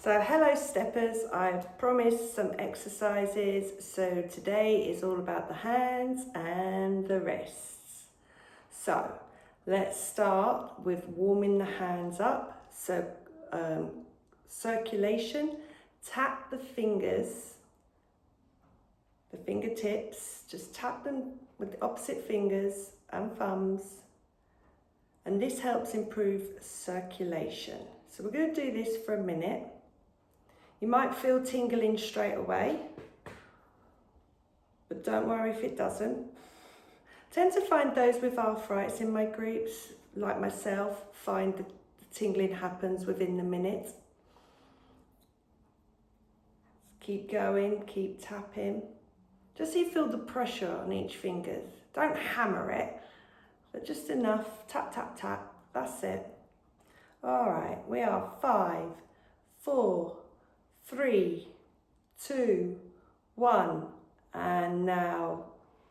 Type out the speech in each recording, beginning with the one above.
So hello steppers, I've promised some exercises, so today is all about the hands and the wrists. So let's start with warming the hands up. So circulation, tap the fingers, the fingertips, just tap them with the opposite fingers and thumbs, and this helps improve circulation. So we're going to do this for a minute. You might feel tingling straight away, but don't worry if it doesn't. I tend to find those with arthritis in my groups, like myself, find the tingling happens within the minute. Keep going, keep tapping. Just so you feel the pressure on each finger. Don't hammer it, but just enough. Tap, tap, tap. That's it. All right, we are 5, 4, 3, 2, 1, and now,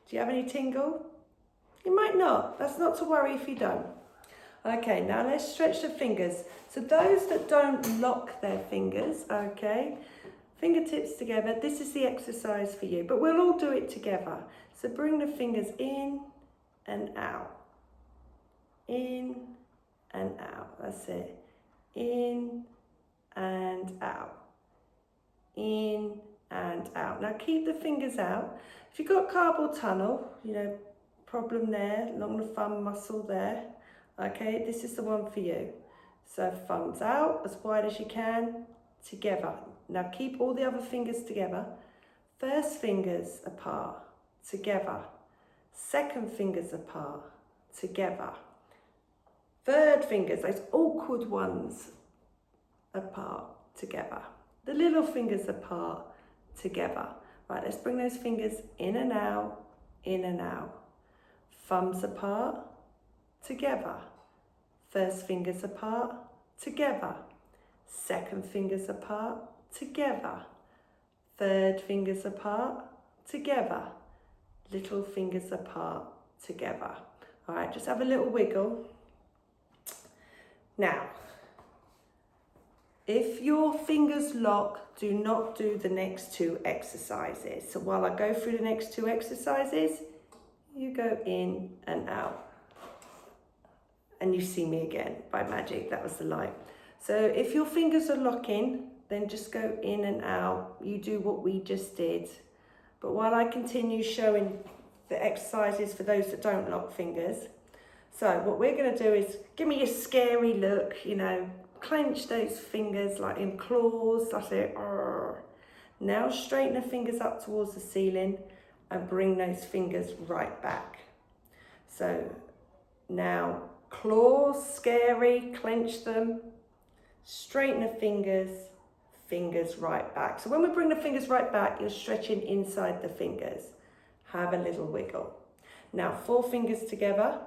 do you have any tingle? You might not, that's not to worry if you don't. Okay, now let's stretch the fingers. So those that don't lock their fingers, okay, fingertips together, this is the exercise for you, but we'll all do it together. So bring the fingers in and out, in and out, that's it, in and out. In and out. Now keep the fingers out. If you've got carpal tunnel, problem there, along the thumb muscle there, okay, this is the one for you. So thumbs out as wide as you can, together. Now keep all the other fingers together. First fingers apart, together. Second fingers apart, together. Third fingers, those awkward ones, apart, together. The little fingers apart, together. Right, let's bring those fingers in and out, in and out. Thumbs apart, together. First fingers apart, together. Second fingers apart, together. Third fingers apart, together. Little fingers apart, together. All right, just have a little wiggle. Now, if your fingers lock, do not do the next two exercises. So while I go through the next two exercises, you go in and out. And you see me again by magic, that was the light. So if your fingers are locking, then just go in and out. You do what we just did. But while I continue showing the exercises for those that don't lock fingers, so what we're gonna do is, give me a scary look, clench those fingers like in claws, that's it. Now straighten the fingers up towards the ceiling and bring those fingers right back. So now claws, scary, clench them, straighten the fingers right back. So when we bring the fingers right back, you're stretching inside the fingers. Have a little wiggle. Now 4 fingers together,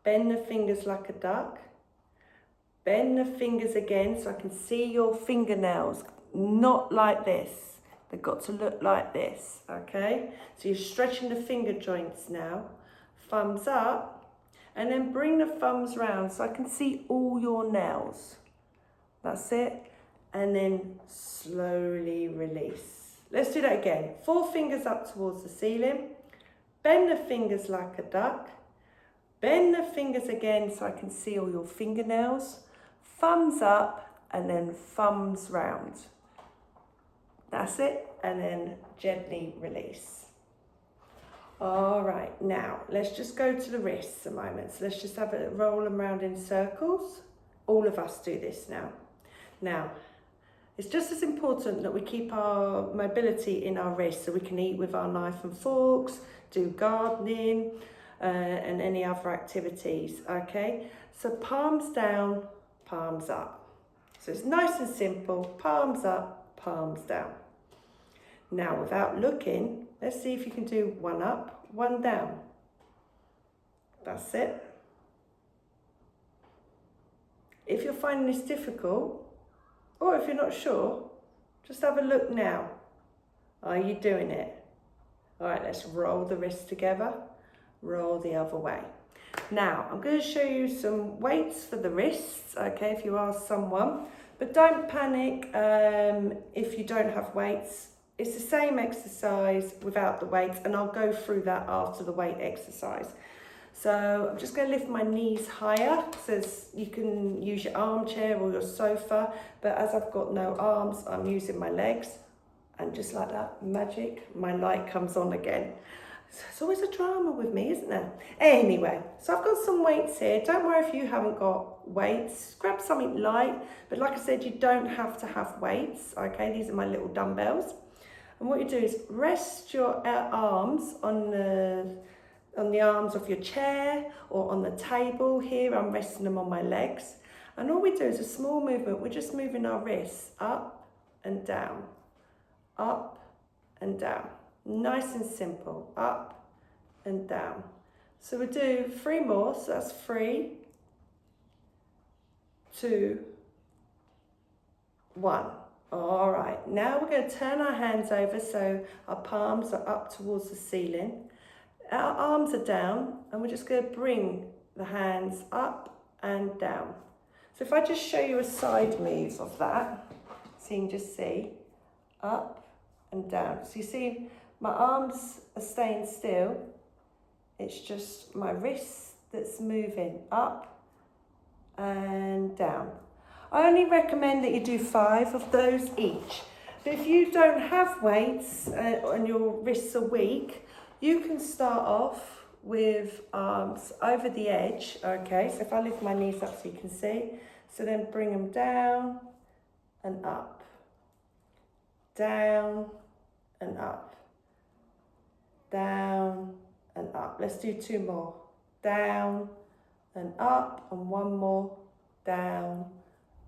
bend the fingers like a duck. Bend the fingers again so I can see your fingernails, not like this. They've got to look like this, okay? So you're stretching the finger joints now. Thumbs up, and then bring the thumbs round so I can see all your nails. That's it. And then slowly release. Let's do that again. 4 fingers up towards the ceiling. Bend the fingers like a duck. Bend the fingers again so I can see all your fingernails. Thumbs up and then thumbs round. That's it, and then gently release. All right, now let's just go to the wrists a moment. So let's just have a roll them around in circles. All of us do this now. Now, it's just as important that we keep our mobility in our wrists so we can eat with our knife and forks, do gardening, and any other activities, okay? So palms down, palms up. So it's nice and simple, palms up, palms down. Now without looking, let's see if you can do one up, one down. That's it. If you're finding this difficult, or if you're not sure, just have a look now. Are you doing it? All right, let's roll the wrists together, roll the other way. Now, I'm going to show you some weights for the wrists, okay, if you ask someone. But don't panic if you don't have weights. It's the same exercise without the weights, and I'll go through that after the weight exercise. So I'm just going to lift my knees higher, so you can use your armchair or your sofa, but as I've got no arms, I'm using my legs, and just like that, magic, my light comes on again. So it's always a drama with me, isn't there? Anyway, so I've got some weights here. Don't worry if you haven't got weights. Grab something light, but like I said, you don't have to have weights, okay? These are my little dumbbells. And what you do is rest your arms on the arms of your chair or on the table. Here I'm resting them on my legs. And all we do is a small movement. We're just moving our wrists up and down, up and down. Nice and simple, up and down. So we'll do 3 more, so that's 3, 2, 1. All right, now we're going to turn our hands over so our palms are up towards the ceiling. Our arms are down, and we're just going to bring the hands up and down. So if I just show you a side move of that, so you can just see, up and down. So you see, my arms are staying still. It's just my wrist that's moving up and down. I only recommend that you do 5 of those each. But if you don't have weights and your wrists are weak, you can start off with arms over the edge, okay? So if I lift my knees up so you can see, so then bring them down and up, down and up, down and up. Let's do 2 more. Down and up, and 1 more. Down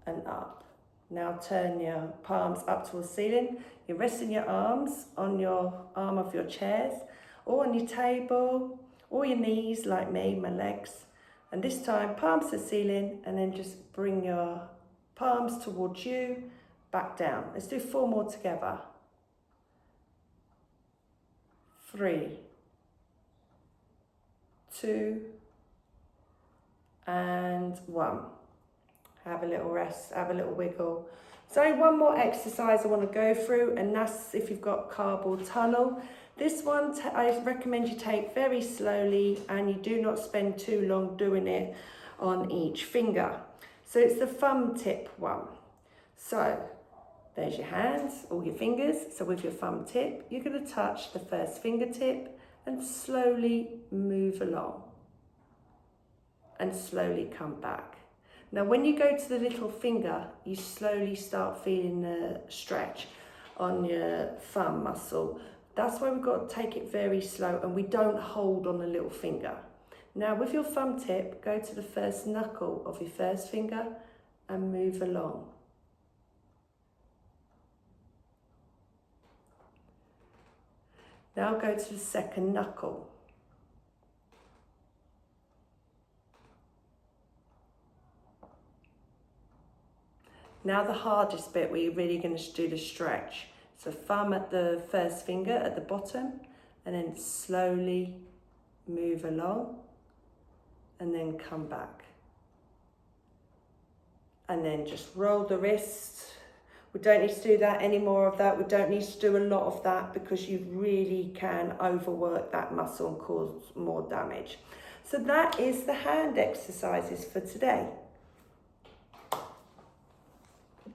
and up. Now turn your palms up towards the ceiling. You're resting your arms on your arm of your chairs or on your table or your knees like me, my legs. And this time palms to the ceiling, and then just bring your palms towards you, back down. Let's do 4 more together. 3, 2, and 1. Have a little rest, have a little wiggle. So only 1 more exercise I want to go through, and that's if you've got carpal tunnel. This one I recommend you take very slowly, and you do not spend too long doing it on each finger. So it's the thumb tip one. So there's your hands, all your fingers. So with your thumb tip, you're going to touch the first fingertip and slowly move along and slowly come back. Now, when you go to the little finger, you slowly start feeling the stretch on your thumb muscle. That's why we've got to take it very slow, and we don't hold on the little finger. Now, with your thumb tip, go to the first knuckle of your first finger and move along. Now go to the second knuckle. Now the hardest bit where you're really going to do the stretch. So thumb at the first finger at the bottom, and then slowly move along and then come back. And then just roll the wrist. We don't need to do that, any more of that. We don't need to do a lot of that because you really can overwork that muscle and cause more damage. So that is the hand exercises for today.